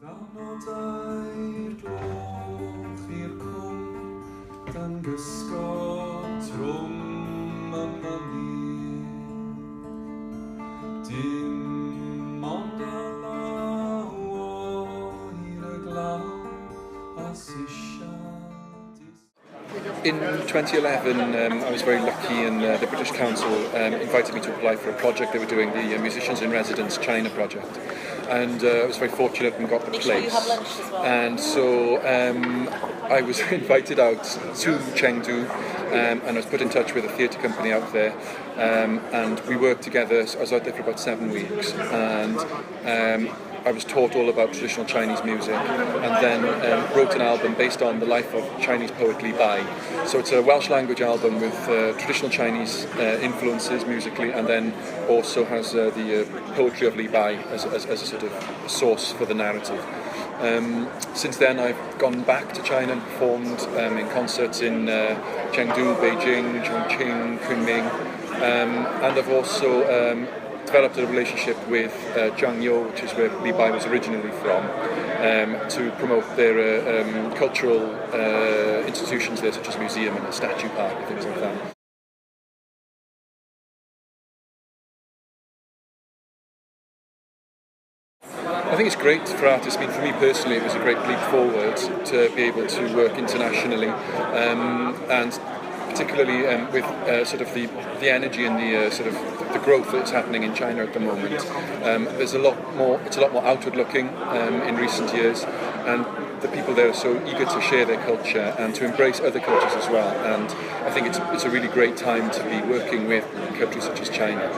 In 2011, I was very lucky, and the British Council invited me to apply for a project they were doing, the Musicians in Residence China project. And I was very fortunate and got the place. Sure you have lunch as well. And so I was invited out to Chengdu, and I was put in touch with a theatre company out there, and we worked together. So I was out there for about 7 weeks, and I was taught all about traditional Chinese music, and then wrote an album based on the life of Chinese poet Li Bai. So it's a Welsh language album with traditional Chinese influences musically, and then also has the poetry of Li Bai as a sort of source for the narrative. Since then I've gone back to China and performed in concerts in Chengdu, Beijing, Chongqing, Kunming, and I've also developed a relationship with Jiangyo, which is where Li Bai was originally from, to promote their cultural institutions there, such as a museum and a statue park and things like that. I think it's great for artists. I mean, for me personally, it was a great leap forward to be able to work internationally, and particularly with sort of the energy and the sort of the growth that's happening in China at the moment. There's a lot more. It's a lot more outward looking in recent years, and the people there are so eager to share their culture and to embrace other cultures as well. And I think it's a really great time to be working with countries such as China.